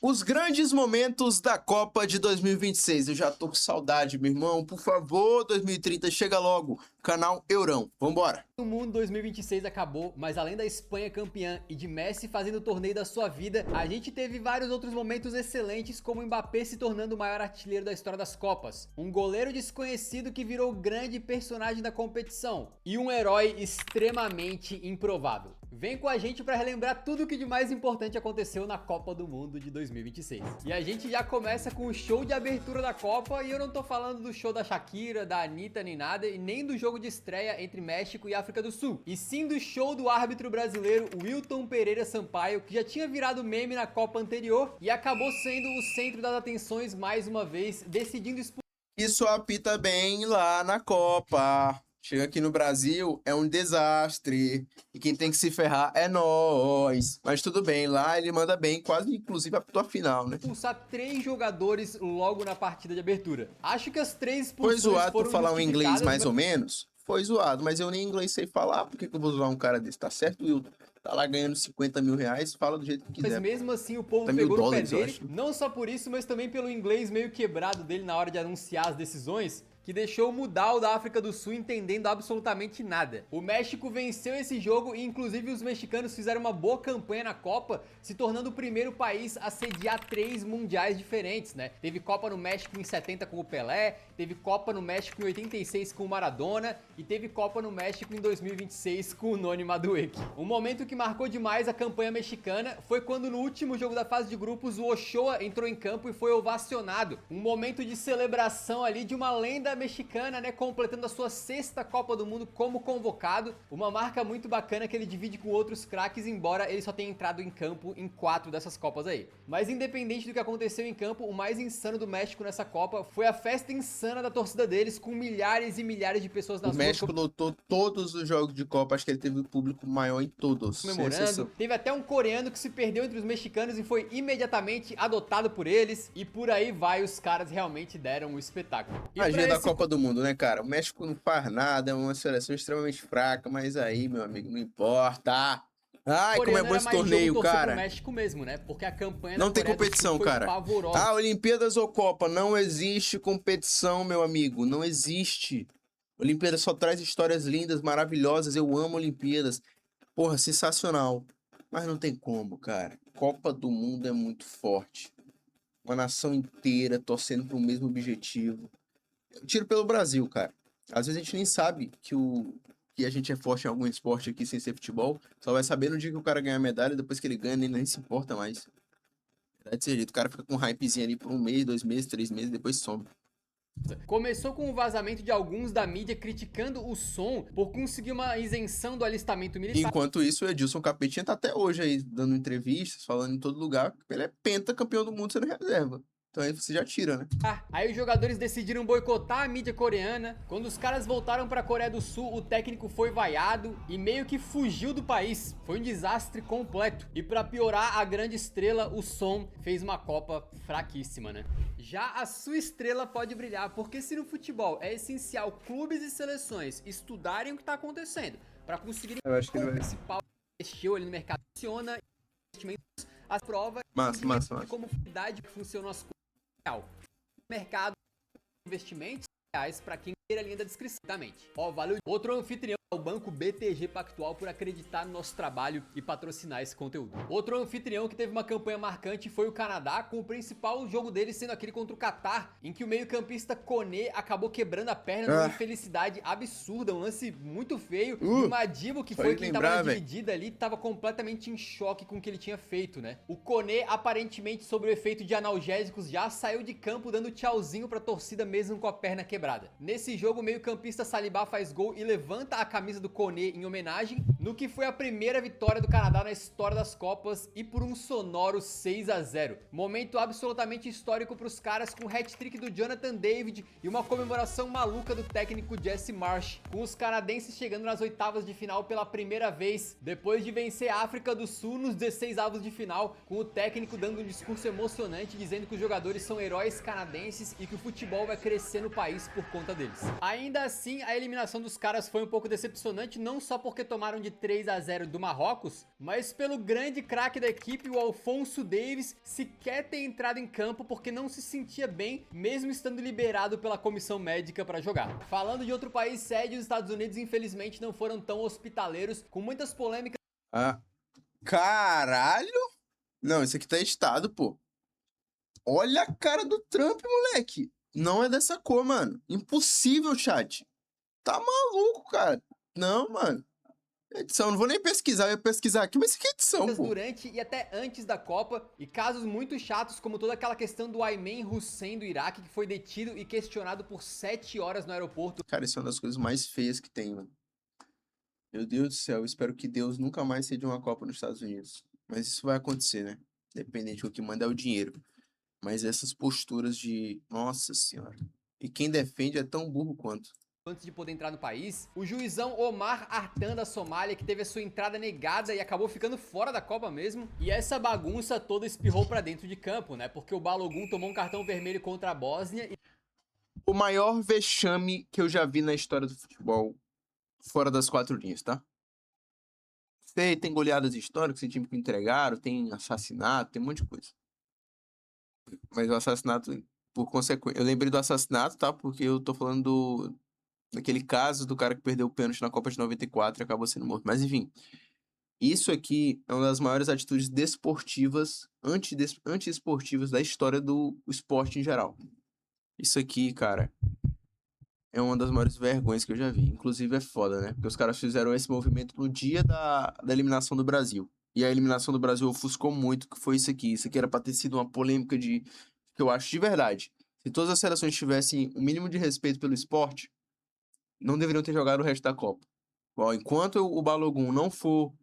Os grandes momentos da Copa de 2026. Eu já tô com saudade, meu irmão. Por favor, 2030, chega logo. Canal Eurão. Vambora. O mundo 2026 acabou, mas além da Espanha campeã e de Messi fazendo o torneio da sua vida, a gente teve vários outros momentos excelentes, como o Mbappé se tornando o maior artilheiro da história das Copas, um goleiro desconhecido que virou grande personagem da competição e um herói extremamente improvável. Vem com a gente para relembrar tudo o que de mais importante aconteceu na Copa do Mundo de 2026. E a gente já começa com o show de abertura da Copa, e eu não tô falando do show da Shakira, da Anitta nem nada, e nem do jogo de estreia entre México e África do Sul, e sim do show do árbitro brasileiro Wilton Pereira Sampaio, que já tinha virado meme na Copa anterior e acabou sendo o centro das atenções mais uma vez, decidindo expulsar. Isso apita bem lá na Copa. Chega aqui no Brasil, é um desastre. E quem tem que se ferrar é nós. Mas tudo bem, lá ele manda bem, quase inclusive apitou a final, né? Expulsar 3 jogadores logo na partida de abertura. Acho que as 3 Foi expulsões zoado foram por falar um inglês mais mas... ou menos? Foi zoado, mas eu nem inglês sei falar. Por que eu vou zoar um cara desse? Tá certo, Wilton? Tá lá ganhando 50 mil reais, fala do jeito que quiser. Mas mesmo assim o povo 50 mil pegou no pé dólares, eu dele, acho. não só por isso, mas também pelo inglês meio quebrado dele na hora de anunciar as decisões, que deixou mudar o da África do Sul entendendo absolutamente nada. O México venceu esse jogo e inclusive os mexicanos fizeram uma boa campanha na Copa, se tornando o primeiro país a sediar 3 mundiais diferentes, né? Teve Copa no México em 70 com o Pelé, teve Copa no México em 86 com o Maradona e teve Copa no México em 2026 com o Noni Madueke. Um momento que marcou demais a campanha mexicana foi quando no último jogo da fase de grupos o Ochoa entrou em campo e foi ovacionado. Um momento de celebração ali de uma lenda mexicana, né, completando a sua 6ª Copa do Mundo como convocado, uma marca muito bacana que ele divide com outros craques, embora ele só tenha entrado em campo em 4 dessas Copas aí. Mas independente do que aconteceu em campo, o mais insano do México nessa Copa foi a festa insana da torcida deles, com milhares e milhares de pessoas nas O ruas México lotou todos os jogos de Copa, acho que ele teve o público maior em todos. sem comemorando. exceção. Teve até um coreano que se perdeu entre os mexicanos e foi imediatamente adotado por eles, e por aí vai, os caras realmente deram o espetáculo. E Magia pra da esse Copa do Mundo, né, cara? O México não faz nada, é uma seleção extremamente fraca, mas aí, meu amigo, não importa. Ai, como é coreano bom era esse mais jogo torneio, torcer pro cara. México mesmo, né? Porque a campanha Não da tem Coreia do Sul competição, foi cara. pavorosa. Ah, Olimpíadas ou Copa, não existe competição, meu amigo, não existe. Olimpíadas só traz histórias lindas, maravilhosas, eu amo Olimpíadas. Porra, sensacional. Mas não tem como, cara. Copa do Mundo é muito forte. Uma nação inteira torcendo para o mesmo objetivo. Eu tiro pelo Brasil, cara. Às vezes a gente nem sabe que a gente é forte em algum esporte aqui sem ser futebol. Só vai saber no dia que o cara ganhar a medalha, depois que ele ganha, ele nem se importa mais. É desse jeito, o cara fica com um hypezinho ali por 1 mês, 2 meses, 3 meses, depois some. Começou com o vazamento de alguns da mídia criticando o som por conseguir uma isenção do alistamento militar. Enquanto isso, o Edilson Capetinha tá até hoje aí dando entrevistas, falando em todo lugar que ele é pentacampeão do mundo sendo reserva. Então aí você já tira, né? Aí os jogadores decidiram boicotar a mídia coreana. Quando os caras voltaram pra Coreia do Sul, o técnico foi vaiado e meio que fugiu do país. Foi um desastre completo. E pra piorar, a grande estrela, o Son, fez uma Copa fraquíssima, né? Já a sua estrela pode brilhar, porque se no futebol é essencial clubes e seleções estudarem o que tá acontecendo pra conseguirem Eu acho que ele vai. principal investiu ali no mercado, funciona investimentos, as provas Massa. como idade que funcionam as coisas. Mercado de investimentos reais para quem queira a linha da descrição. Ó, valeu. Outro anfitrião é o Banco BTG Pactual por acreditar no nosso trabalho e patrocinar esse conteúdo. Outro anfitrião que teve uma campanha marcante foi o Canadá, com o principal jogo dele sendo aquele contra o Catar, em que o meio-campista Koné acabou quebrando a perna numa infelicidade absurda, um lance muito feio. E o Madibo, que foi quem tava na dividida ali, tava completamente em choque com o que ele tinha feito, né? O Koné, aparentemente sob o efeito de analgésicos, já saiu de campo dando tchauzinho pra torcida mesmo com a perna quebrada. Nesse jogo, o meio-campista Saliba faz gol e levanta a camisa do Koné em homenagem, no que foi a primeira vitória do Canadá na história das Copas e por um sonoro 6-0. Momento absolutamente histórico pros caras, com o hat-trick do Jonathan David e uma comemoração maluca do técnico Jesse Marsh, com os canadenses chegando nas oitavas de final pela primeira vez, depois de vencer a África do Sul nos 16avos de final, com o técnico dando um discurso emocionante dizendo que os jogadores são heróis canadenses e que o futebol vai crescer no país por conta deles. Ainda assim, a eliminação dos caras foi um pouco decepcionante, não só porque tomaram de 3-0 do Marrocos, mas pelo grande craque da equipe, o Alphonso Davies, sequer ter entrado em campo porque não se sentia bem, mesmo estando liberado pela comissão médica para jogar. Falando de outro país sede, os Estados Unidos infelizmente não foram tão hospitaleiros, com muitas polêmicas. Ah, caralho! Não, isso aqui tá editado, pô. Olha a cara do Trump, moleque. Não é dessa cor, mano. Impossível, chat. Tá maluco, cara. Não, mano. Edição, não vou nem pesquisar. Eu ia pesquisar aqui, mas isso aqui é edição, pô. Durante e até antes da Copa, e casos muito chatos como toda aquela questão do Ayman Hussein do Iraque, que foi detido e questionado por 7 horas no aeroporto. Cara, isso é uma das coisas mais feias que tem, mano. Meu Deus do céu, eu espero que Deus nunca mais ceda uma Copa nos Estados Unidos. Mas isso vai acontecer, né? Dependente do que manda é o dinheiro. Mas essas posturas de... Nossa senhora. E quem defende é tão burro quanto. Antes de poder entrar no país, o juizão Omar Artan da Somália, que teve a sua entrada negada e acabou ficando fora da Copa mesmo. E essa bagunça toda espirrou pra dentro de campo, né? Porque o Balogun tomou um cartão vermelho contra a Bósnia. O maior vexame que eu já vi na história do futebol, fora das 4 linhas, tá? Tem goleadas históricas, tem time que entregaram, tem assassinato, tem um monte de coisa. Mas o assassinato, por consequência... Eu lembrei do assassinato, tá? Porque eu tô falando daquele caso do cara que perdeu o pênalti na Copa de 94 e acabou sendo morto. Mas enfim, isso aqui é uma das maiores atitudes desportivas, anti-esportivas da história do esporte em geral. Isso aqui, cara, é uma das maiores vergonhas que eu já vi. Inclusive é foda, né? Porque os caras fizeram esse movimento no dia da eliminação do Brasil. E a eliminação do Brasil ofuscou muito, que foi isso aqui. Isso aqui era pra ter sido uma polêmica que eu acho de verdade. Se todas as seleções tivessem o mínimo de respeito pelo esporte, não deveriam ter jogado o resto da Copa. Bom, enquanto o Balogun não for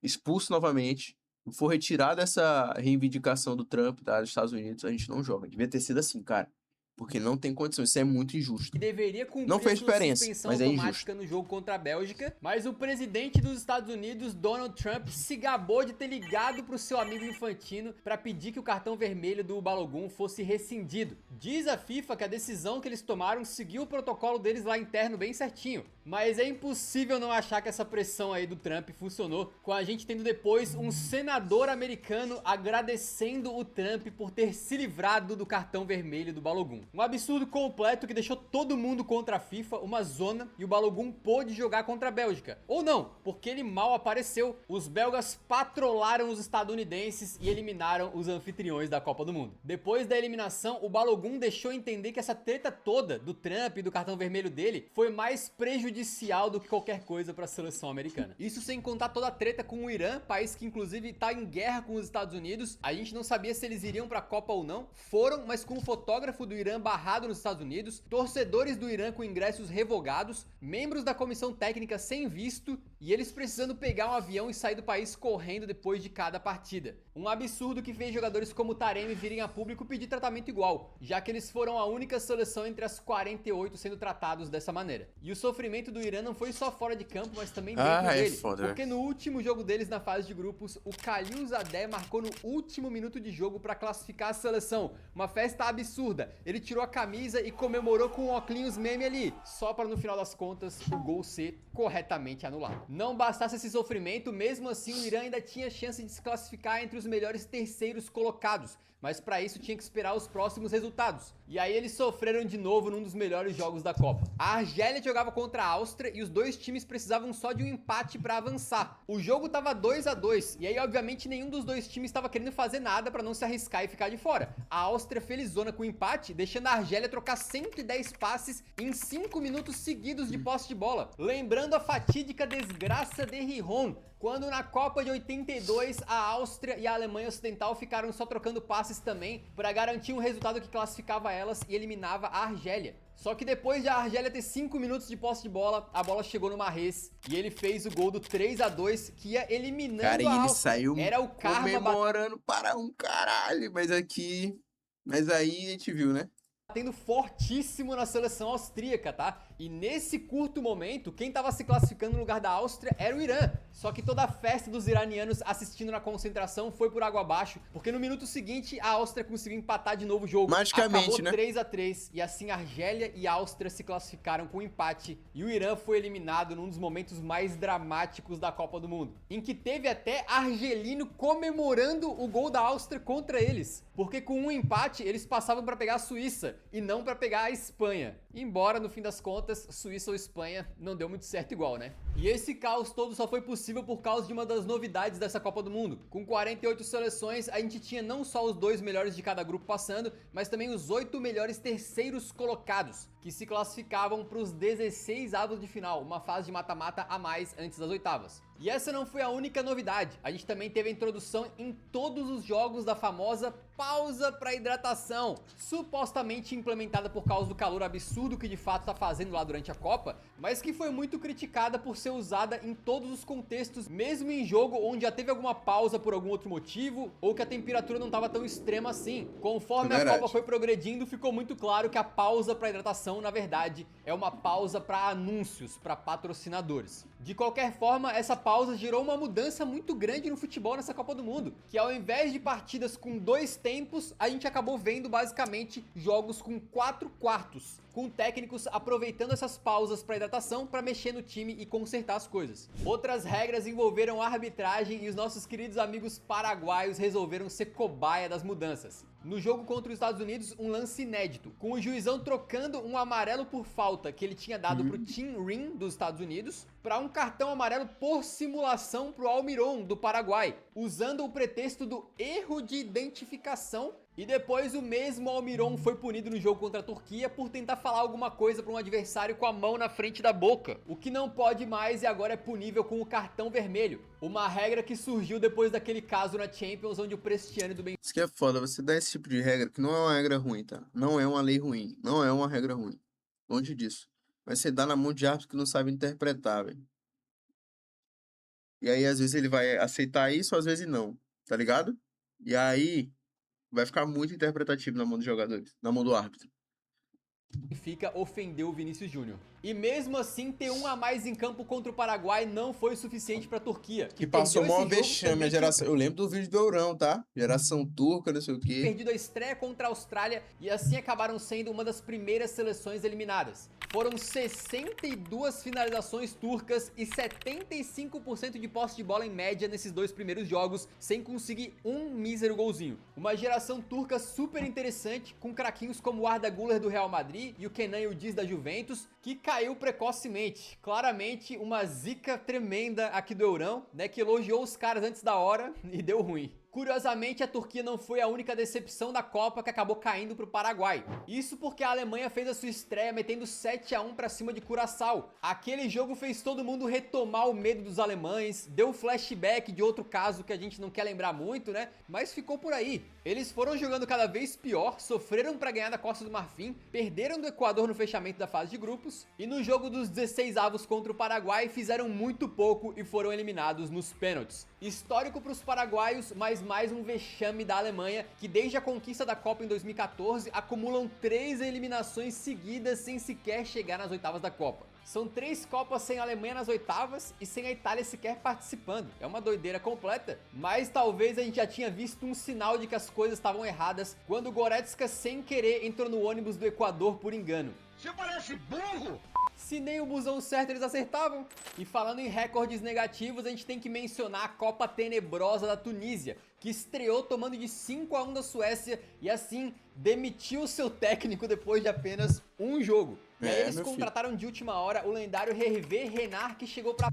expulso novamente, for retirado essa reivindicação do Trump, tá, dos Estados Unidos, a gente não joga. Devia ter sido assim, cara. Porque não tem condição, isso é muito injusto. Que deveria cumprir não fez sua diferença, suspensão mas é automática injusto. no jogo contra a Bélgica, mas o presidente dos Estados Unidos, Donald Trump, se gabou de ter ligado pro seu amigo Infantino para pedir que o cartão vermelho do Balogun fosse rescindido. Diz a FIFA que a decisão que eles tomaram seguiu o protocolo deles lá interno bem certinho, mas é impossível não achar que essa pressão aí do Trump funcionou, com a gente tendo depois um senador americano agradecendo o Trump por ter se livrado do cartão vermelho do Balogun. Um absurdo completo que deixou todo mundo contra a FIFA, uma zona, e o Balogun pôde jogar contra a Bélgica. Ou não, porque ele mal apareceu. Os belgas patrolaram os estadunidenses e eliminaram os anfitriões da Copa do Mundo. Depois da eliminação, o Balogun deixou entender que essa treta toda do Trump e do cartão vermelho dele foi mais prejudicial do que qualquer coisa para a seleção americana. Isso sem contar toda a treta com o Irã, país que inclusive tá em guerra com os Estados Unidos. A gente não sabia se eles iriam para a Copa ou não. Foram, mas com o fotógrafo do Irã barrado nos Estados Unidos, torcedores do Irã com ingressos revogados, membros da comissão técnica sem visto e eles precisando pegar um avião e sair do país correndo depois de cada partida. Um absurdo que fez jogadores como Taremi virem a público pedir tratamento igual, já que eles foram a única seleção entre as 48 sendo tratados dessa maneira. E o sofrimento do Irã não foi só fora de campo, mas também dentro dele, porque no último jogo deles na fase de grupos, o Khalil Zadeh marcou no último minuto de jogo para classificar a seleção. Uma festa absurda. Ele tirou a camisa e comemorou com um óculos meme ali, só para no final das contas o gol ser corretamente anulado. Não bastasse esse sofrimento, mesmo assim o Irã ainda tinha chance de se classificar entre os melhores terceiros colocados, mas para isso tinha que esperar os próximos resultados. E aí eles sofreram de novo num dos melhores jogos da Copa. A Argélia jogava contra a Áustria e os dois times precisavam só de um empate para avançar. O jogo tava 2-2 e aí obviamente nenhum dos dois times estava querendo fazer nada para não se arriscar e ficar de fora. A Áustria felizona com o empate, deixando a Argélia trocar 110 passes em 5 minutos seguidos de posse de bola. Lembrando a fatídica desgraça de Rijon, quando na Copa de 82 a Áustria e a Alemanha Ocidental ficaram só trocando passes também para garantir um resultado que classificava elas e eliminava a Argélia. Só que depois de a Argélia ter 5 minutos de posse de bola, a bola chegou no Mahrez e ele fez o gol do 3-2 que ia eliminando cara, a ele Áustria. saiu Era o karma comemorando para um caralho, mas aí a gente viu, né? batendo fortíssimo na seleção austríaca, tá? E nesse curto momento, quem estava se classificando no lugar da Áustria era o Irã. Só que toda a festa dos iranianos assistindo na concentração foi por água abaixo, porque no minuto seguinte a Áustria conseguiu empatar de novo o jogo. Magicamente, acabou né? 3-3 e assim Argélia e Áustria se classificaram com empate e o Irã foi eliminado num dos momentos mais dramáticos da Copa do Mundo, em que teve até argelino comemorando o gol da Áustria contra eles, porque com um empate eles passavam para pegar a Suíça e não para pegar a Espanha. Embora no fim das contas, Suíça ou Espanha não deu muito certo igual, né? E esse caos todo só foi possível por causa de uma das novidades dessa Copa do Mundo. Com 48 seleções, a gente tinha não só os 2 melhores de cada grupo passando, mas também os 8 melhores terceiros colocados, que se classificavam para os 16 avos de final, uma fase de mata-mata a mais antes das oitavas. E essa não foi a única novidade, a gente também teve a introdução em todos os jogos da famosa pausa para hidratação, supostamente implementada por causa do calor absurdo que de fato tá fazendo lá durante a Copa, mas que foi muito criticada por ser usada em todos os contextos, mesmo em jogo onde já teve alguma pausa por algum outro motivo, ou que a temperatura não estava tão extrema assim. Conforme a Copa foi progredindo, ficou muito claro que a pausa para hidratação, na verdade, é uma pausa para anúncios, para patrocinadores. De qualquer forma, essa pausa gerou uma mudança muito grande no futebol nessa Copa do Mundo, que ao invés de partidas com 2 tempos, a gente acabou vendo basicamente jogos com 4 quartos, com técnicos aproveitando essas pausas para hidratação para mexer no time e consertar as coisas. Outras regras envolveram a arbitragem e os nossos queridos amigos paraguaios resolveram ser cobaia das mudanças. No jogo contra os Estados Unidos, um lance inédito, com o juizão trocando um amarelo por falta que ele tinha dado pro Tim Rim dos Estados Unidos para um cartão amarelo por simulação pro Almiron do Paraguai, usando o pretexto do erro de identificação. E depois o mesmo Almiron foi punido no jogo contra a Turquia por tentar falar alguma coisa para um adversário com a mão na frente da boca, o que não pode mais e agora é punível com o cartão vermelho, uma regra que surgiu depois daquele caso na Champions onde o Prestiani do Benfica... Isso que é foda, você dá esse tipo de regra, que não é uma regra ruim, tá? Não é uma lei ruim, não é uma regra ruim, longe disso. Mas você dá na mão de árbitro que não sabe interpretar, velho. E aí às vezes ele vai aceitar isso, às vezes não, tá ligado? E aí... vai ficar muito interpretativo na mão dos jogadores, na mão do árbitro. Benfica ofendeu o Vinícius Júnior. E mesmo assim, ter um a mais em campo contra o Paraguai não foi suficiente pra Turquia, Que passou perdeu mó esse jogo, vexame a geração. Eu lembro do vídeo do Eurão, tá? Geração turca, não sei o quê. perdido a estreia contra a Austrália e assim acabaram sendo uma das primeiras seleções eliminadas. Foram 62 finalizações turcas e 75% de posse de bola em média nesses 2 primeiros jogos, sem conseguir um mísero golzinho. Uma geração turca super interessante, com craquinhos como o Arda Güler do Real Madrid e o Kenan Yıldız da Juventus, que caiu precocemente. Claramente uma zica tremenda aqui do Eurão, né, que elogiou os caras antes da hora e deu ruim. Curiosamente, a Turquia não foi a única decepção da Copa que acabou caindo pro Paraguai. Isso porque a Alemanha fez a sua estreia metendo 7-1 pra cima de Curaçao. Aquele jogo fez todo mundo retomar o medo dos alemães, deu flashback de outro caso que a gente não quer lembrar muito, né? Mas ficou por aí. Eles foram jogando cada vez pior, sofreram pra ganhar da Costa do Marfim, perderam do Equador no fechamento da fase de grupos, e no jogo dos 16 avos contra o Paraguai fizeram muito pouco e foram eliminados nos pênaltis. Histórico pros paraguaios, mas mais um vexame da Alemanha, que desde a conquista da Copa em 2014 acumulam 3 eliminações seguidas sem sequer chegar nas oitavas da Copa. São 3 Copas sem a Alemanha nas oitavas e sem a Itália sequer participando. É uma doideira completa, mas talvez a gente já tinha visto um sinal de que as coisas estavam erradas quando o Goretzka sem querer entrou no ônibus do Equador por engano. Você parece burro! Se nem o busão certo eles acertavam. E falando em recordes negativos, a gente tem que mencionar a Copa tenebrosa da Tunísia, que estreou tomando de 5-1 da Suécia e assim demitiu seu técnico depois de apenas um jogo. E aí eles contrataram de última hora o lendário Hervé Renard, que chegou pra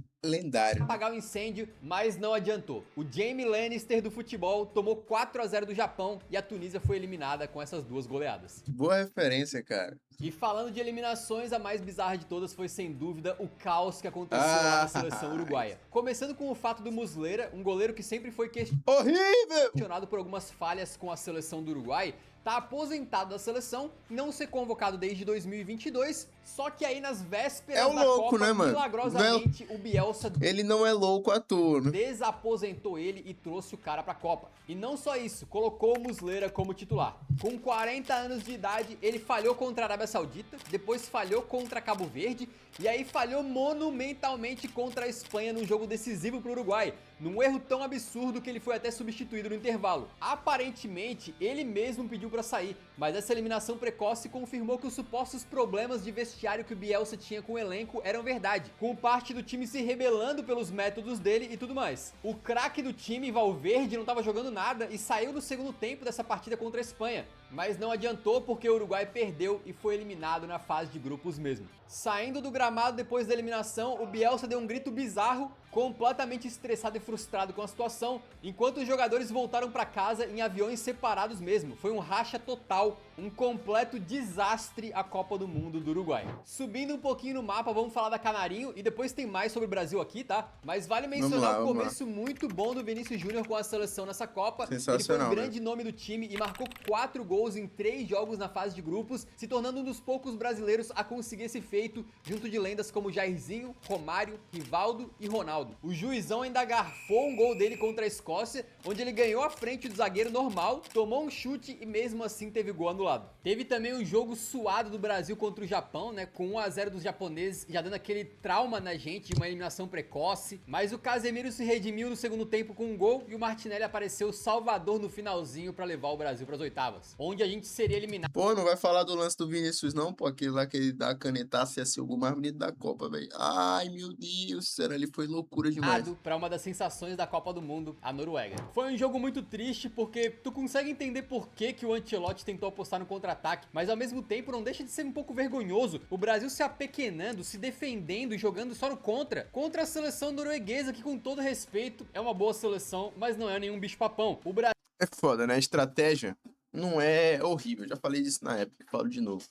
apagar o incêndio, mas não adiantou. O Jamie Lannister do futebol tomou 4-0 do Japão e a Tunísia foi eliminada com essas 2 goleadas. Boa referência, cara. E falando de eliminações, a mais bizarra de todas foi sem dúvida o caos que aconteceu lá na seleção uruguaia. Começando com o fato do Muslera, um goleiro que sempre foi questionado por algumas falhas com a seleção do Uruguai, tá aposentado da seleção, não ser convocado desde 2022, só que aí nas vésperas da Copa, né, mano? milagrosamente, o Bielsa Bielsa Ele não é louco à toa, né? desaposentou ele e trouxe o cara pra Copa. E não só isso, colocou o Muslera como titular. Com 40 anos de idade, ele falhou contra a Arábia Saudita, depois falhou contra Cabo Verde e aí falhou monumentalmente contra a Espanha num jogo decisivo pro Uruguai, num erro tão absurdo que ele foi até substituído no intervalo. Aparentemente, ele mesmo pediu pra sair, mas essa eliminação precoce confirmou que os supostos problemas de vestiário que o Bielsa tinha com o elenco eram verdade, com parte do time se rebelando pelos métodos dele e tudo mais. O craque do time, Valverde, não estava jogando nada e saiu no segundo tempo dessa partida contra a Espanha, mas não adiantou porque o Uruguai perdeu e foi eliminado na fase de grupos mesmo. Saindo do gramado depois da eliminação, o Bielsa deu um grito bizarro, completamente estressado e frustrado com a situação, enquanto os jogadores voltaram para casa em aviões separados mesmo. Foi um racha total, um completo desastre a Copa do Mundo do Uruguai. Subindo um pouquinho no mapa, vamos falar da Canarinho e depois tem mais sobre o Brasil aqui, tá? Mas vale mencionar o começo muito bom do Vinícius Júnior com a seleção nessa Copa. Ele foi um grande nome do time e marcou 4 gols em 3 jogos na fase de grupos, se tornando um dos poucos brasileiros a conseguir esse feito, junto de lendas como Jairzinho, Romário, Rivaldo e Ronaldo. O juizão ainda garfou um gol dele contra a Escócia, onde ele ganhou a frente do zagueiro normal, tomou um chute e mesmo assim teve gol anulado. Teve também um jogo suado do Brasil contra o Japão, né, com 1 a 0 dos japoneses, já dando aquele trauma na gente de uma eliminação precoce, mas o Casemiro se redimiu no segundo tempo com um gol e o Martinelli apareceu salvador no finalzinho pra levar o Brasil pras oitavas, onde a gente seria eliminado. Pô, não vai falar do lance do Vinícius não, pô, aquele lá que ele dá a canetaça e ia ser o gol mais bonito da Copa, velho. Ai, meu Deus, será ele foi loucura demais. Para uma das sensações da Copa do Mundo, a Noruega. Foi um jogo muito triste porque tu consegue entender por que o Ancelotti tentou apostar no contra-ataque, mas ao mesmo tempo não deixa de ser um pouco vergonhoso o Brasil se apequenando, se defendendo e jogando só no contra a seleção norueguesa, que com todo respeito é uma boa seleção, mas não é nenhum bicho-papão. O Brasil É foda, né? A estratégia não é horrível, já falei disso na época, falo de novo.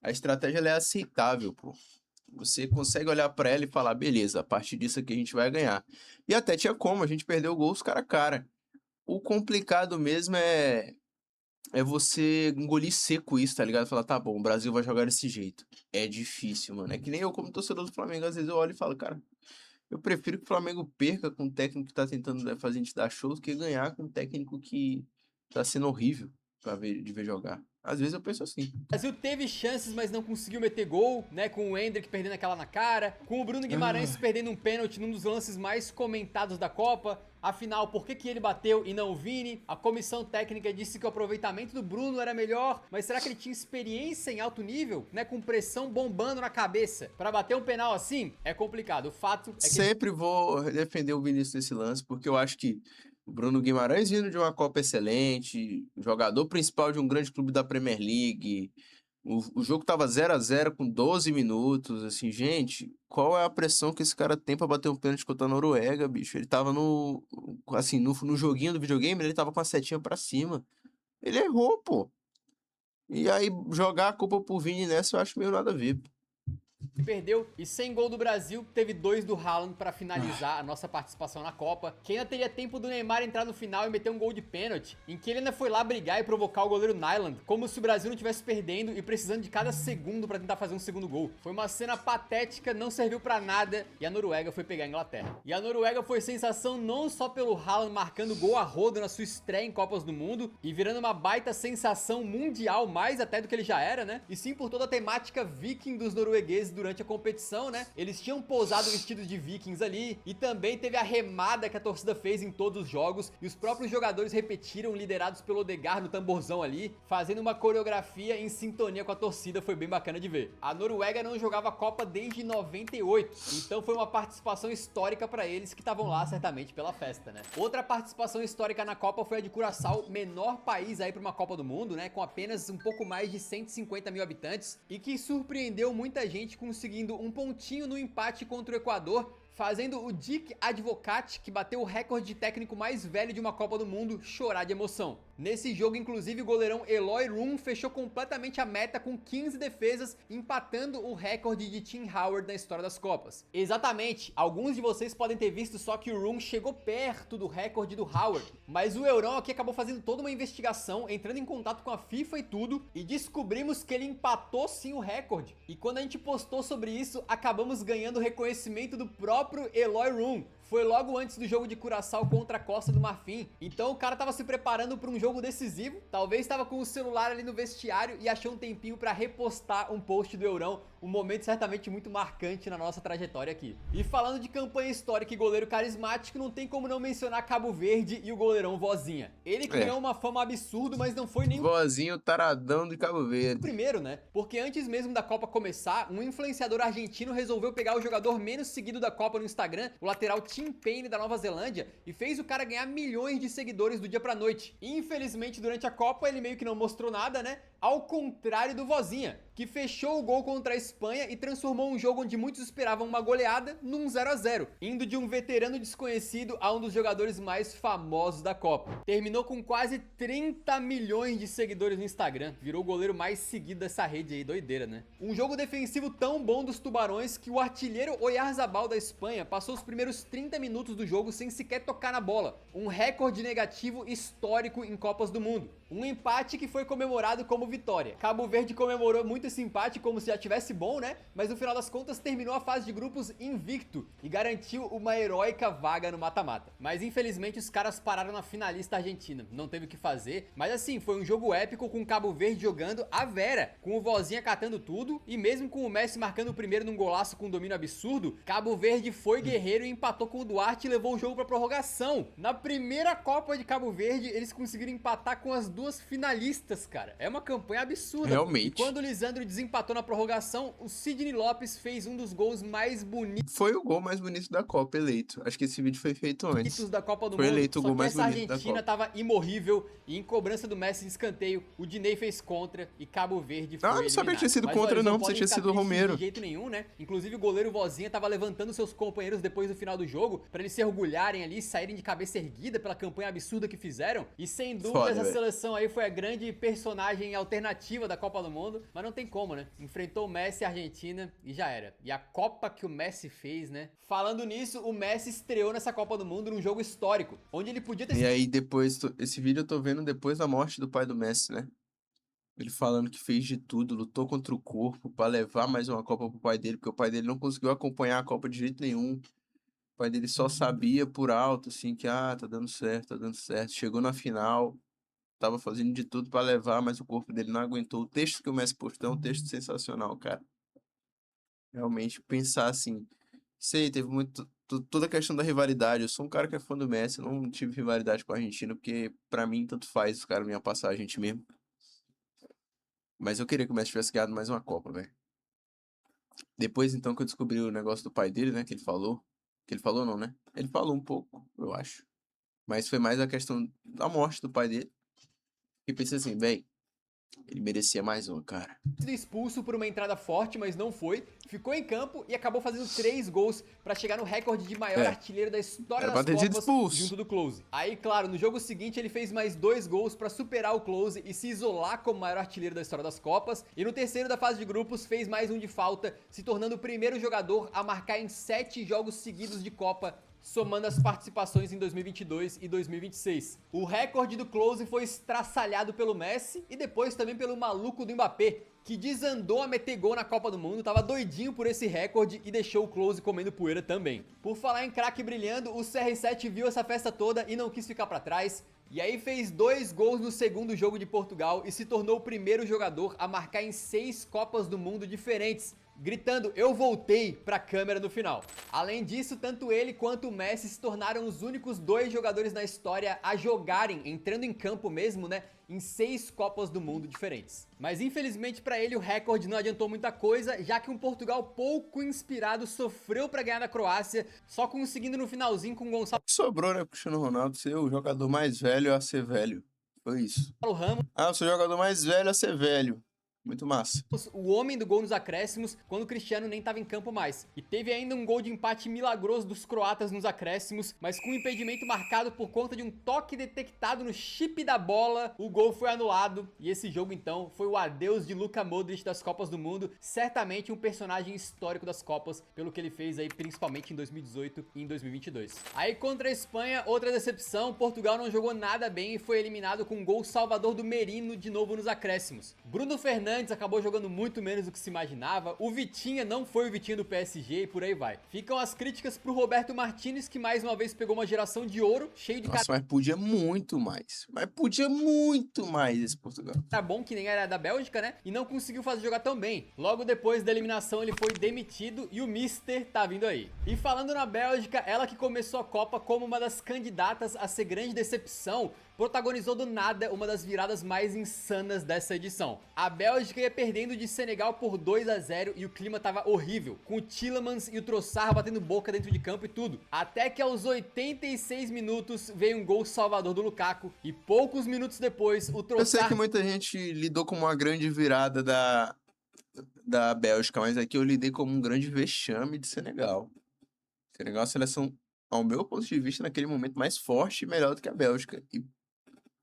A estratégia ela é aceitável, pô. Você consegue olhar pra ela e falar, beleza, a partir disso aqui a gente vai ganhar. E até tinha como, a gente perdeu gols cara a cara. O complicado mesmo é você engolir seco isso, tá ligado? Falar, tá bom, o Brasil vai jogar desse jeito. É difícil, mano. É que nem eu, como torcedor do Flamengo, às vezes eu olho e falo, cara, eu prefiro que o Flamengo perca com um técnico que tá tentando fazer a gente dar show do que ganhar com um técnico que tá sendo horrível de ver jogar. Às vezes eu penso assim. O Brasil teve chances, mas não conseguiu meter gol, né? Com o Endrick perdendo aquela na cara, com o Bruno Guimarães perdendo um pênalti num dos lances mais comentados da Copa. Afinal, por que ele bateu e não o Vini? A comissão técnica disse que o aproveitamento do Bruno era melhor, mas será que ele tinha experiência em alto nível, né? Com pressão bombando na cabeça. Pra bater um penal assim, é complicado. O fato é que... Sempre vou defender o Vinícius nesse lance, porque eu acho que o Bruno Guimarães vindo de uma Copa excelente, jogador principal de um grande clube da Premier League, o jogo tava 0 a 0 com 12 minutos, assim, gente, qual é a pressão que esse cara tem pra bater um pênalti contra a Noruega, bicho? Ele tava no joguinho do videogame, ele tava com a setinha pra cima. Ele errou, pô. E aí, jogar a culpa pro Vini nessa, eu acho meio nada a ver. perdeu, e sem gol do Brasil, teve 2 do Haaland para finalizar a nossa participação na Copa, que ainda teria tempo do Neymar entrar no final e meter um gol de pênalti, em que ele ainda foi lá brigar e provocar o goleiro Nyland, como se o Brasil não estivesse perdendo e precisando de cada segundo para tentar fazer um segundo gol. Foi uma cena patética, não serviu para nada, e a Noruega foi pegar a Inglaterra. E a Noruega foi sensação não só pelo Haaland marcando gol a rodo na sua estreia em Copas do Mundo, e virando uma baita sensação mundial, mais até do que ele já era, né? E sim por toda a temática viking dos noruegueses durante a competição, né? Eles tinham pousado vestidos de vikings ali, e também teve a remada que a torcida fez em todos os jogos, e os próprios jogadores repetiram, liderados pelo Odegaard no tamborzão ali, fazendo uma coreografia em sintonia com a torcida. Foi bem bacana de ver. A Noruega não jogava a Copa desde 98, então foi uma participação histórica para eles que estavam lá certamente pela festa, né? Outra participação histórica na Copa foi a de Curaçao, menor país aí para uma Copa do Mundo, né? Com apenas um pouco mais de 150 mil habitantes, e que surpreendeu muita gente conseguindo um pontinho no empate contra o Equador, fazendo o Dick Advocaat, que bateu o recorde de técnico mais velho de uma Copa do Mundo, chorar de emoção. Nesse jogo, inclusive, o goleirão Eloy Room fechou completamente a meta com 15 defesas, empatando o recorde de Tim Howard na história das Copas. Exatamente, alguns de vocês podem ter visto só que o Room chegou perto do recorde do Howard, mas o Eurão aqui acabou fazendo toda uma investigação, entrando em contato com a FIFA e tudo, e descobrimos que ele empatou sim o recorde. E quando a gente postou sobre isso, acabamos ganhando o reconhecimento do próprio Eloy Room. Foi logo antes do jogo de Curaçao contra a Costa do Marfim. Então o cara tava se preparando para um jogo decisivo. Talvez tava com o celular ali no vestiário e achou um tempinho para repostar um post do Eurão. Um momento certamente muito marcante na nossa trajetória aqui. E falando de campanha histórica e goleiro carismático, não tem como não mencionar Cabo Verde e o goleirão Vozinha. Ele criou uma fama absurda, mas não foi nem Vozinho taradão de Cabo Verde. primeiro, né? Porque antes mesmo da Copa começar, um influenciador argentino resolveu pegar o jogador menos seguido da Copa no Instagram, o lateral Tim Payne da Nova Zelândia, e fez o cara ganhar milhões de seguidores do dia pra noite. Infelizmente, durante a Copa, ele meio que não mostrou nada, né? Ao contrário do Vozinha, que fechou o gol contra a Espanha e transformou um jogo onde muitos esperavam uma goleada num 0 a 0, indo de um veterano desconhecido a um dos jogadores mais famosos da Copa. Terminou com quase 30 milhões de seguidores no Instagram, virou o goleiro mais seguido dessa rede aí, doideira, né? Um jogo defensivo tão bom dos Tubarões que o artilheiro Oyarzabal da Espanha passou os primeiros 30 minutos do jogo sem sequer tocar na bola, um recorde negativo histórico em Copas do Mundo. Um empate que foi comemorado como vitória. Cabo Verde comemorou muito esse empate como se já tivesse bom, né? Mas no final das contas terminou a fase de grupos invicto e garantiu uma heróica vaga no mata-mata. Mas infelizmente os caras pararam na finalista argentina, não teve o que fazer. Mas assim, foi um jogo épico com Cabo Verde jogando a vera, com o Vozinha catando tudo e mesmo com o Messi marcando o primeiro num golaço com um domínio absurdo, Cabo Verde foi guerreiro e empatou com o Duarte e levou o jogo pra prorrogação. Na primeira Copa de Cabo Verde, eles conseguiram empatar com as duas finalistas, cara. É uma campanha absurda. Realmente. E quando o Lisandro desempatou na prorrogação, o Sidney Lopes fez um dos gols mais bonitos Foi o gol mais bonito da Copa, eleito. Acho que esse vídeo foi feito antes. da Copa do Foi Mundo. eleito o Só gol que mais essa bonito da Argentina Copa. tava imorrível e em cobrança do Messi de escanteio, o Diney fez contra e Cabo Verde foi Ah, não sabia que tinha eliminado. sido Mas, contra olha, eles não, podem você tinha ficar sido o tristes Romero. De jeito nenhum, né? Inclusive o goleiro Vozinha tava levantando seus companheiros depois do final do jogo pra eles se orgulharem ali, saírem de cabeça erguida pela campanha absurda que fizeram. E sem dúvida Foda, essa velho. seleção aí foi a grande personagem alternativa da Copa do Mundo, mas não tem como, né? Enfrentou o Messi e a Argentina e já era. E a Copa que o Messi fez, né? Falando nisso, o Messi estreou nessa Copa do Mundo num jogo histórico, onde ele podia ter E aí depois, esse vídeo eu tô vendo depois da morte do pai do Messi, né? Ele falando que fez de tudo, lutou contra o corpo pra levar mais uma Copa pro pai dele, porque o pai dele não conseguiu acompanhar a Copa de jeito nenhum. O pai dele só sabia por alto, assim, que tá dando certo, tá dando certo. Chegou na final, tava fazendo de tudo pra levar, mas o corpo dele não aguentou. O texto que o Messi postou é um texto sensacional, cara. Realmente pensar assim, sei, teve muito toda a questão da rivalidade. Eu sou um cara que é fã do Messi, eu não tive rivalidade com a Argentina, porque pra mim tanto faz os caras me passar a gente mesmo. Mas eu queria que o Messi tivesse ganhado mais uma Copa, velho. Depois, então, que eu descobri o negócio do pai dele, né, que ele falou. Que ele falou não, né? Ele falou um pouco, eu acho. Mas foi mais a questão da morte do pai dele. E pensei assim, velho, ele merecia mais uma, cara. sido expulso por uma entrada forte, mas não foi. Ficou em campo e acabou fazendo 3 gols pra chegar no recorde de maior artilheiro da história Era das pra ter sido Copas, expulso. junto do Klose. Aí, claro, no jogo seguinte ele fez mais 2 gols pra superar o Klose e se isolar como maior artilheiro da história das Copas. E no terceiro da fase de grupos fez mais um de falta, se tornando o primeiro jogador a marcar em 7 jogos seguidos de Copa, somando as participações em 2022 e 2026. O recorde do Klose foi estraçalhado pelo Messi e depois também pelo maluco do Mbappé, que desandou a meter gol na Copa do Mundo, tava doidinho por esse recorde e deixou o Klose comendo poeira também. Por falar em craque brilhando, o CR7 viu essa festa toda e não quis ficar pra trás. E aí fez 2 gols no segundo jogo de Portugal e se tornou o primeiro jogador a marcar em 6 Copas do Mundo diferentes, gritando "eu voltei" pra câmera no final. Além disso, tanto ele quanto o Messi se tornaram os únicos 2 jogadores na história a jogarem, entrando em campo mesmo, né, em 6 Copas do Mundo diferentes. Mas infelizmente pra ele o recorde não adiantou muita coisa, já que um Portugal pouco inspirado sofreu pra ganhar da Croácia, só conseguindo no finalzinho com o Gonçalo Sobrou, né, pro Cristiano Ronaldo ser o jogador mais velho a ser velho. Foi isso. Ramos Ah, eu sou o jogador mais velho a ser velho. Muito massa. o homem do gol nos acréscimos quando o Cristiano nem estava em campo mais. E teve ainda um gol de empate milagroso dos croatas nos acréscimos, mas com um impedimento marcado por conta de um toque detectado no chip da bola, o gol foi anulado. E esse jogo então foi o adeus de Luka Modric das Copas do Mundo, certamente um personagem histórico das Copas, pelo que ele fez aí principalmente em 2018 e em 2022. Aí contra a Espanha, outra decepção, Portugal não jogou nada bem e foi eliminado com um gol salvador do Merino de novo nos acréscimos. Bruno Fernandes acabou jogando muito menos do que se imaginava, o Vitinha não foi o Vitinha do PSG e por aí vai. Ficam as críticas pro Roberto Martinez, que mais uma vez pegou uma geração de ouro, cheio de Nossa, mas podia muito mais. Mas podia muito mais esse Portugal. tá bom que nem era da Bélgica, né? E não conseguiu fazer jogar tão bem. Logo depois da eliminação ele foi demitido e o Mister tá vindo aí. E falando na Bélgica, ela que começou a Copa como uma das candidatas a ser grande decepção, protagonizou do nada uma das viradas mais insanas dessa edição. A Bélgica ia perdendo de Senegal por 2-0 e o clima tava horrível, com o Tielemans e o Trossard batendo boca dentro de campo e tudo. Até que aos 86 minutos veio um gol salvador do Lukaku e poucos minutos depois o Eu Trossard... sei que muita gente lidou como uma grande virada da Bélgica, mas aqui eu lidei como um grande vexame de Senegal. Senegal é uma seleção, ao meu ponto de vista, naquele momento mais forte e melhor do que a Bélgica. E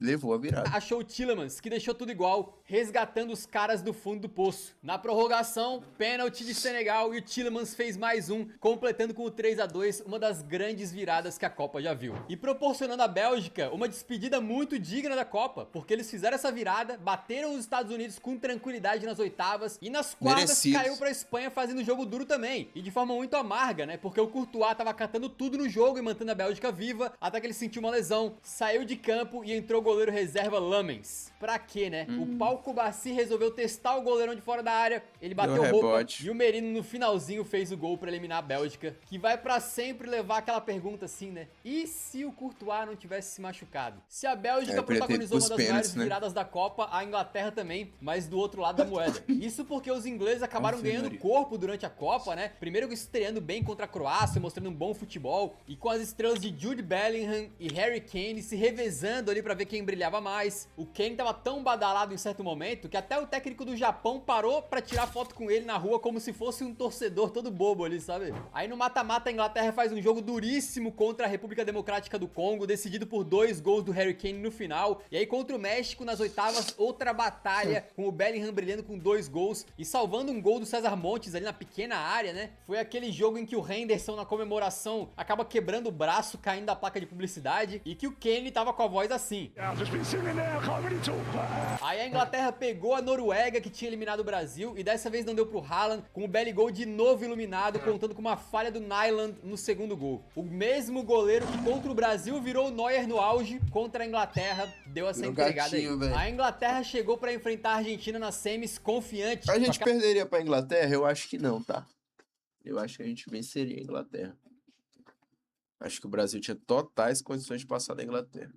levou a virada. achou o Tielemans, que deixou tudo igual, resgatando os caras do fundo do poço. Na prorrogação, pênalti de Senegal e o Tielemans fez mais um, completando com o 3-2, uma das grandes viradas que a Copa já viu. E proporcionando à Bélgica uma despedida muito digna da Copa, porque eles fizeram essa virada, bateram os Estados Unidos com tranquilidade nas oitavas e nas quartas Merecidos. caiu pra Espanha fazendo jogo duro também. E de forma muito amarga, né? Porque o Courtois tava catando tudo no jogo e mantendo a Bélgica viva, até que ele sentiu uma lesão, saiu de campo e entrou o goleiro reserva Lamens. Pra quê, né? O Pau Cubarsí resolveu testar o goleirão de fora da área, ele bateu Deu roupa rebote. e o Merino no finalzinho fez o gol pra eliminar a Bélgica, que vai pra sempre levar aquela pergunta assim, né? E se o Courtois não tivesse se machucado? Se a Bélgica podia ter protagonizou ido uma pros das maiores pênaltis, né? viradas da Copa, a Inglaterra também, mas do outro lado da moeda. Isso porque os ingleses acabaram Ave ganhando Maria. corpo durante a Copa, né? Primeiro estreando bem contra a Croácia, mostrando um bom futebol, e com as estrelas de Jude Bellingham e Harry Kane se revezando ali pra ver quem brilhava mais. O Kane tava tão badalado em certo momento que até o técnico do Japão parou pra tirar foto com ele na rua como se fosse um torcedor todo bobo ali, sabe? Aí no mata-mata a Inglaterra faz um jogo duríssimo contra a República Democrática do Congo, decidido por 2 gols do Harry Kane no final. E aí contra o México nas oitavas, outra batalha com o Bellingham brilhando com 2 gols e salvando um gol do César Montes ali na pequena área, né? Foi aquele jogo em que o Henderson na comemoração acaba quebrando o braço, caindo da placa de publicidade e que o Kane tava com a voz assim. I've just been sitting there, I can't really talk. Aí a Inglaterra pegou a Noruega, que tinha eliminado o Brasil, e dessa vez não deu pro Haaland, com o belly gol de novo iluminado, contando com uma falha do Nyland no segundo gol. O mesmo goleiro que contra o Brasil virou o Neuer no auge, contra a Inglaterra, deu essa Virou entregada aí. gatinho, velho. A Inglaterra chegou pra enfrentar a Argentina nas semis confiante. A gente perderia pra Inglaterra? Eu acho que não, tá? Eu acho que a gente venceria a Inglaterra. Acho que o Brasil tinha totais condições de passar da Inglaterra.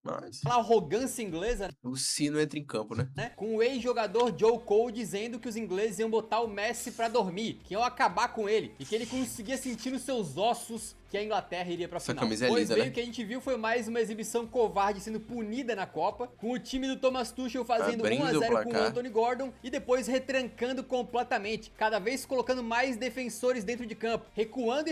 Mas Aquela arrogância inglesa, o sino entra em campo, né? né? Com o ex-jogador Joe Cole dizendo que os ingleses iam botar o Messi pra dormir, que iam acabar com ele e que ele conseguia sentir nos seus ossos que a Inglaterra iria pra Essa final. camisa é Pois linda, bem, né? o que a gente viu foi mais uma exibição covarde sendo punida na Copa, com o time do Thomas Tuchel fazendo Abrindo 1-0 o com o placar. Anthony Gordon e depois retrancando completamente, cada vez colocando mais defensores dentro de campo, recuando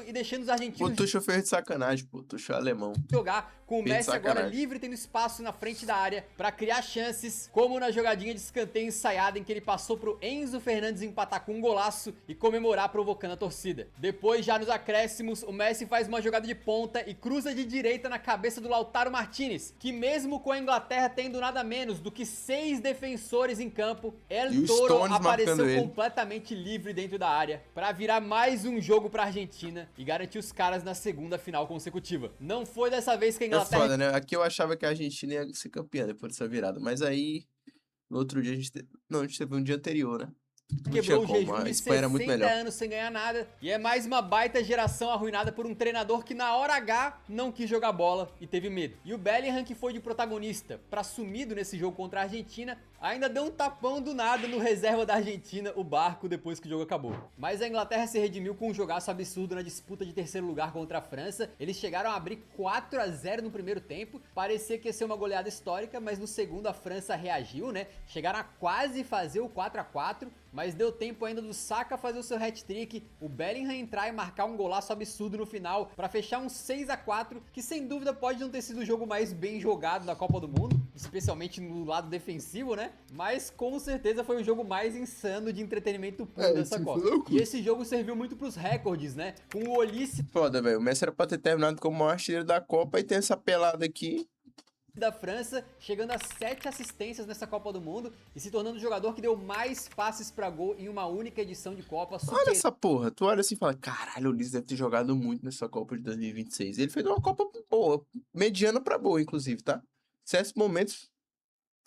e deixando os O argentinos Tuchel fez de sacanagem, pô. Tuchel é alemão. jogar com o Fez Messi agora sacanagem. livre, tendo espaço na frente da área pra criar chances, como na jogadinha de escanteio ensaiada em que ele passou pro Enzo Fernandes empatar com um golaço e comemorar provocando a torcida. Depois, já nos acréscimos, o Messi faz uma jogada de ponta e cruza de direita na cabeça do Lautaro Martinez, que mesmo com a Inglaterra tendo nada menos do que 6 defensores em campo, El E o Toro Stones apareceu marcando ele. completamente livre dentro da área pra virar mais um jogo pra Argentina e garantir os caras na segunda final consecutiva. Não foi dessa vez que a É Inglaterra foda, né? Aqui eu achava que a Argentina ia ser campeã depois dessa virada. Mas aí, no outro dia, Não, a gente teve um dia anterior, né? Quebrou o como, jejum a de Espanha era muito 60 melhor. anos sem ganhar nada. E é mais uma baita geração arruinada por um treinador que na hora H não quis jogar bola e teve medo. E o Bellingham, que foi de protagonista pra sumido nesse jogo contra a Argentina, ainda deu um tapão do nada no reserva da Argentina, o Barco, depois que o jogo acabou. Mas a Inglaterra se redimiu com um jogaço absurdo na disputa de terceiro lugar contra a França. Eles chegaram a abrir 4-0 no primeiro tempo. Parecia que ia ser uma goleada histórica, mas no segundo a França reagiu, né? Chegaram a quase fazer o 4-4, mas deu tempo ainda do Saka fazer o seu hat-trick, o Bellingham entrar e marcar um golaço absurdo no final para fechar um 6-4, que sem dúvida pode não ter sido o jogo mais bem jogado da Copa do Mundo, especialmente no lado defensivo, né? Mas com certeza foi o jogo mais insano de entretenimento puro dessa Copa. E esse jogo serviu muito pros recordes, né? Com o Olício Foda, velho. O Messi era pra ter terminado como o maior artilheiro da Copa e tem essa pelada aqui. da França, chegando a 7 assistências nessa Copa do Mundo e se tornando o jogador que deu mais passes pra gol em uma única edição de Copa. Olha essa porra. Tu olha assim e fala, caralho, o Ulisses deve ter jogado muito nessa Copa de 2026. Ele fez uma Copa boa, mediana pra boa, inclusive, tá? Certos momentos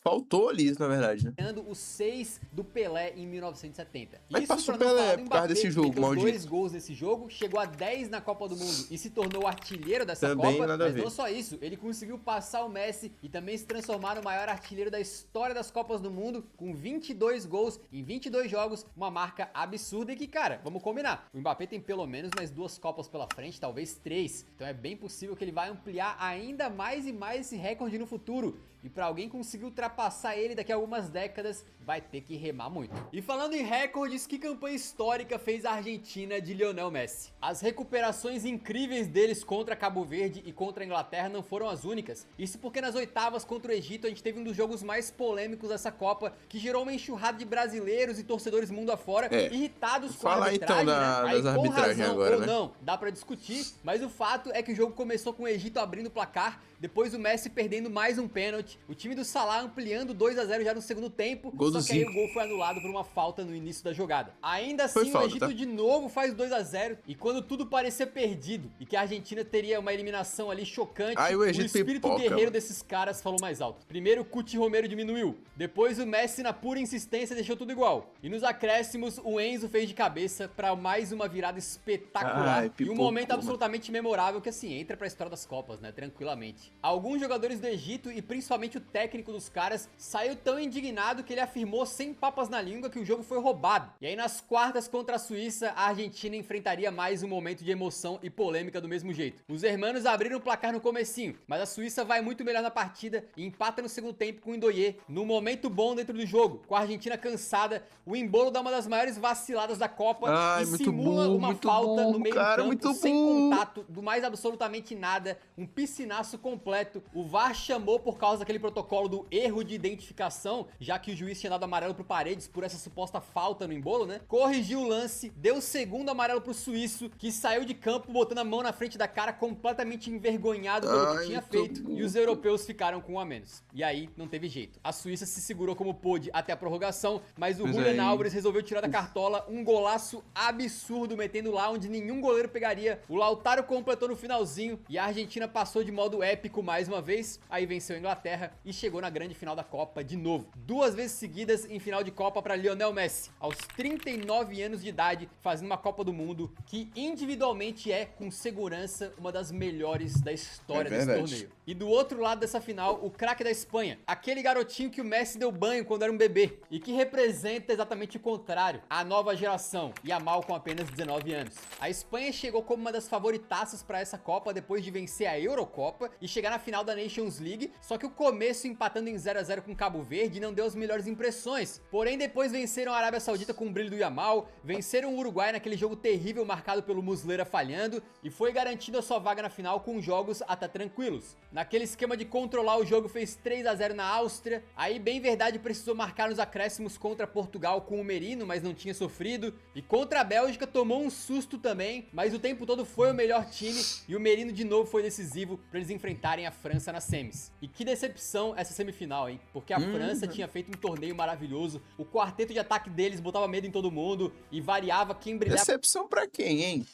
faltou o Ulisses, na verdade, né? Ganhando o 6 do Pelé em 1970. Mas Isso passou pra não Pelé falar do por causa Mbappé, desse que jogo, meteu maldito. 2 gols nesse jogo, chegou a 10 na Copa do Mundo e se tornou artilheiro dessa Também Copa. nada a Mas ver. não só isso, ele conseguiu passar o Messi e também se transformar no maior artilheiro da história das Copas do Mundo, com 22 gols em 22 jogos, uma marca absurda e que, cara, vamos combinar, o Mbappé tem pelo menos mais 2 Copas pela frente, talvez 3, então é bem possível que ele vai ampliar ainda mais e mais esse recorde no futuro. E pra alguém conseguir ultrapassar ele daqui a algumas décadas, vai ter que remar muito. E falando em recordes, que campanha histórica fez a Argentina de Lionel Messi? As recuperações incríveis deles contra Cabo Verde e contra a Inglaterra não foram as únicas. Isso porque nas oitavas contra o Egito a gente teve um dos jogos mais polêmicos dessa Copa, que gerou uma enxurrada de brasileiros e torcedores mundo afora, irritados com a Fala arbitragem, então né? Aí, das com arbitragens razão agora, ou né? não, dá pra discutir, mas o fato é que o jogo começou com o Egito abrindo o placar, depois o Messi perdendo mais um pênalti, o time do Salah ampliando 2-0 já no segundo tempo, Gol do só que aí Zico. o gol foi anulado por uma falta no início da jogada. Ainda Foi assim, falta, o Egito tá? de novo faz 2-0 e quando tudo parecia perdido e que a Argentina teria uma eliminação ali chocante, Aí o Egito espírito pipoca, guerreiro mano. desses caras falou mais alto. Primeiro o Cuti Romero diminuiu, depois o Messi na pura insistência deixou tudo igual. E nos acréscimos o Enzo fez de cabeça pra mais uma virada espetacular Ai, e um pipocou, momento mano. absolutamente memorável que assim, entra pra história das Copas, né, tranquilamente. Alguns jogadores do Egito e principalmente o técnico dos caras saiu tão indignado que ele afirmou sem papas na língua que o jogo foi roubado. E aí nas quartas contra a Suíça, a Argentina enfrentaria mais um momento de emoção e polêmica do mesmo jeito. Os hermanos abriram o placar no comecinho, mas a Suíça vai muito melhor na partida e empata no segundo tempo com o Ndoye, num momento bom dentro do jogo. Com a Argentina cansada, o Embolo dá uma das maiores vaciladas da Copa Ai, e muito simula burro, uma muito falta burro, no meio cara, campo, muito sem burro. contato, do mais absolutamente nada, um piscinaço completo. O VAR chamou por causa daquele protocolo do erro de identificação, já que o juiz tinha dado amarelo pro Paredes por essa suposta falta no Embolo, né? Corrigiu o lance, deu o segundo amarelo pro suíço, que saiu de campo botando a mão na frente da cara, completamente envergonhado pelo que Ai, tinha muito feito, burro. e os europeus ficaram com um a menos. E aí, não teve jeito. A Suíça se segurou como pôde até a prorrogação, mas o Mas Julian aí- Álvares resolveu tirar da cartola um golaço absurdo, metendo lá onde nenhum goleiro pegaria. O Lautaro completou no finalzinho e a Argentina passou de modo épico mais uma vez, aí venceu a Inglaterra e chegou na grande final da Copa de novo. 2 vezes seguidas em final de Copa para Lionel Messi, aos 39 anos de idade, fazendo uma Copa do Mundo que individualmente é, com segurança, uma das melhores da história É desse verdade. torneio. E do outro lado dessa final, o craque da Espanha, aquele garotinho que o Messi deu banho quando era um bebê e que representa exatamente o contrário, a nova geração, Yamal com apenas 19 anos. A Espanha chegou como uma das favoritaças para essa Copa depois de vencer a Eurocopa e chegar na final da Nations League, só que o começo empatando em 0-0 com Cabo Verde não deu as melhores impressões. Porém, depois venceram a Arábia Saudita com o brilho do Yamal, venceram o Uruguai naquele jogo terrível marcado pelo Muslera falhando e foi garantindo a sua vaga na final com jogos até tranquilos. Naquele esquema de controlar o jogo, fez 3-0 na Áustria, aí bem verdade precisou marcar nos acréscimos contra Portugal com o Merino, mas não tinha sofrido, e contra a Bélgica tomou um susto também, mas o tempo todo foi o melhor time e o Merino de novo foi decisivo para eles enfrentarem a França nas semis. E que decepção essa semifinal, hein? Porque a França tinha feito um torneio maravilhoso, o quarteto de ataque deles botava medo em todo mundo e variava quem brilhava. Decepção pra quem, hein?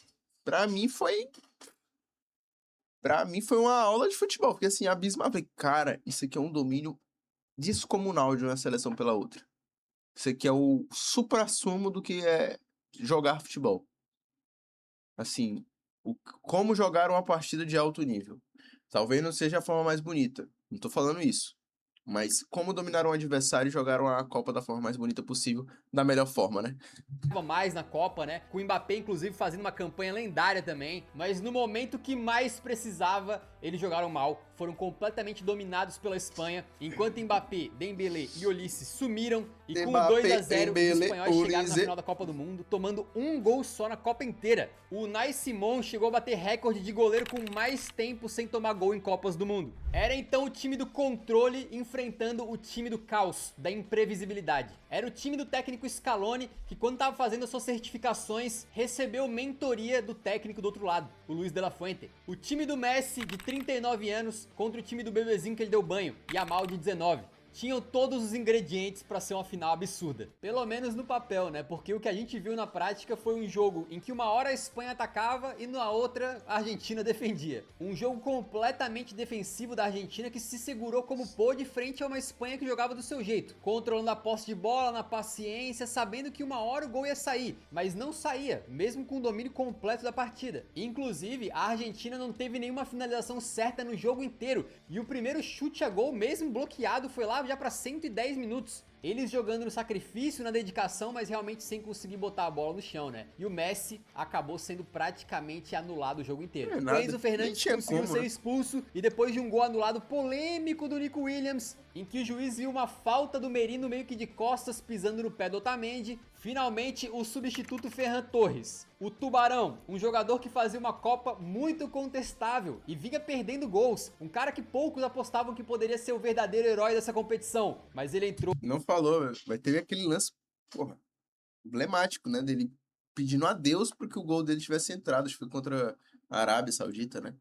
Pra mim foi uma aula de futebol, porque assim, abismava. Cara, isso aqui é um domínio descomunal de uma seleção pela outra. Isso aqui é o suprassumo do que é jogar futebol. Assim, como jogar uma partida de alto nível. Talvez não seja a forma mais bonita, não tô falando isso. Mas como dominar um adversário e jogaram a Copa da forma mais bonita possível, da melhor forma, né? Mais na Copa, né? Com o Mbappé, inclusive, fazendo uma campanha lendária também. Mas no momento que mais precisava, eles jogaram mal. Foram completamente dominados pela Espanha. Enquanto Mbappé, Dembélé e Olise sumiram. E com o 2-0, os espanhóis chegaram na final da Copa do Mundo, tomando um gol só na Copa inteira. O Unai Simon chegou a bater recorde de goleiro com mais tempo sem tomar gol em Copas do Mundo. Era então o time do controle enfrentando o time do caos, da imprevisibilidade. Era o time do técnico Scaloni, que quando estava fazendo as suas certificações, recebeu mentoria do técnico do outro lado, o Luis de la Fuente. O time do Messi, de 39 anos, contra o time do bebezinho que ele deu banho, Yamal, de 19. Tinham todos os ingredientes para ser uma final absurda. Pelo menos no papel, né? Porque o que a gente viu na prática foi um jogo em que uma hora a Espanha atacava e na outra a Argentina defendia. Um jogo completamente defensivo da Argentina que se segurou como pôde frente a uma Espanha que jogava do seu jeito. Controlando a posse de bola, na paciência, sabendo que uma hora o gol ia sair. Mas não saía, mesmo com o domínio completo da partida. Inclusive, a Argentina não teve nenhuma finalização certa no jogo inteiro. E o primeiro chute a gol, mesmo bloqueado, foi lá já para 110 minutos. Eles jogando no sacrifício, na dedicação, mas realmente sem conseguir botar a bola no chão, né? E o Messi acabou sendo praticamente anulado o jogo inteiro. O Enzo Fernandes conseguiu ser expulso e depois de um gol anulado polêmico do Nico Williams, em que o juiz viu uma falta do Merino meio que de costas pisando no pé do Otamendi, finalmente o substituto Ferran Torres. O Tubarão, um jogador que fazia uma Copa muito contestável e vinha perdendo gols. Um cara que poucos apostavam que poderia ser o verdadeiro herói dessa competição, mas ele entrou. Não falou, mas teve aquele lance, porra, emblemático, né? Dele pedindo a Deus porque o gol dele tivesse entrado. Acho que foi contra a Arábia Saudita, né?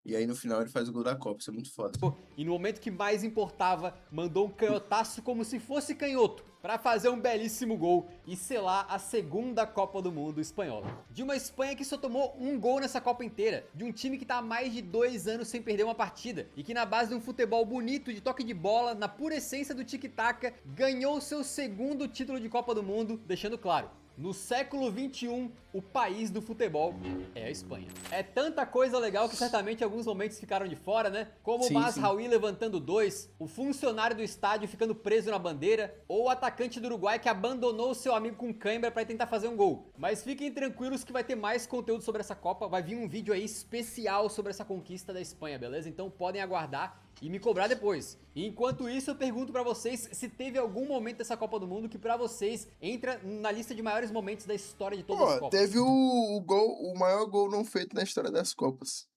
E aí no final ele faz o gol da Copa, isso é muito foda. E no momento que mais importava, mandou um canhotaço como se fosse canhoto para fazer um belíssimo gol e selar a segunda Copa do Mundo espanhola. De uma Espanha que só tomou um gol nessa Copa inteira, de um time que tá há mais de 2 anos sem perder uma partida e que na base de um futebol bonito, de toque de bola, na pura essência do tic-tac, ganhou seu segundo título de Copa do Mundo, deixando claro: no século XXI, o país do futebol é a Espanha. É tanta coisa legal que certamente alguns momentos ficaram de fora, né? Como o Mazraoui levantando 2, o funcionário do estádio ficando preso na bandeira, ou o atacante do Uruguai que abandonou o seu amigo com cãibra para tentar fazer um gol. Mas fiquem tranquilos que vai ter mais conteúdo sobre essa Copa, vai vir um vídeo aí especial sobre essa conquista da Espanha, beleza? Então podem aguardar e me cobrar depois. Enquanto isso, eu pergunto pra vocês se teve algum momento dessa Copa do Mundo que pra vocês entra na lista de maiores momentos da história de todas as Copas. Teve o gol, o maior gol não feito na história das Copas.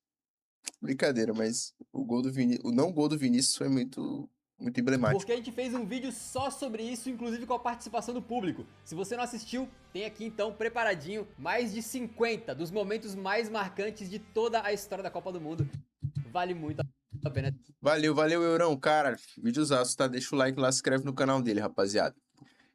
Brincadeira, mas o gol do o não gol do Vinícius foi muito emblemático. Porque a gente fez um vídeo só sobre isso, inclusive com a participação do público. Se você não assistiu, tem aqui então preparadinho mais de 50 dos momentos mais marcantes de toda a história da Copa do Mundo. Vale muito a pena. Valeu, Eurão, cara. Videozaço, tá? Deixa o like lá, se inscreve no canal dele, rapaziada.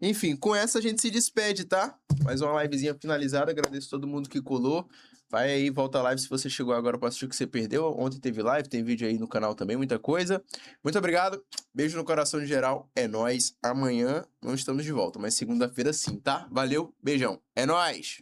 Enfim, com essa a gente se despede, tá? Mais uma livezinha finalizada. Agradeço todo mundo que colou. Vai aí, volta a live se você chegou agora pra assistir o que você perdeu. Ontem teve live, tem vídeo aí no canal também, muita coisa. Muito obrigado. Beijo no coração de geral. É nóis. Amanhã não estamos de volta, mas segunda-feira sim, tá? Valeu, beijão. É nóis.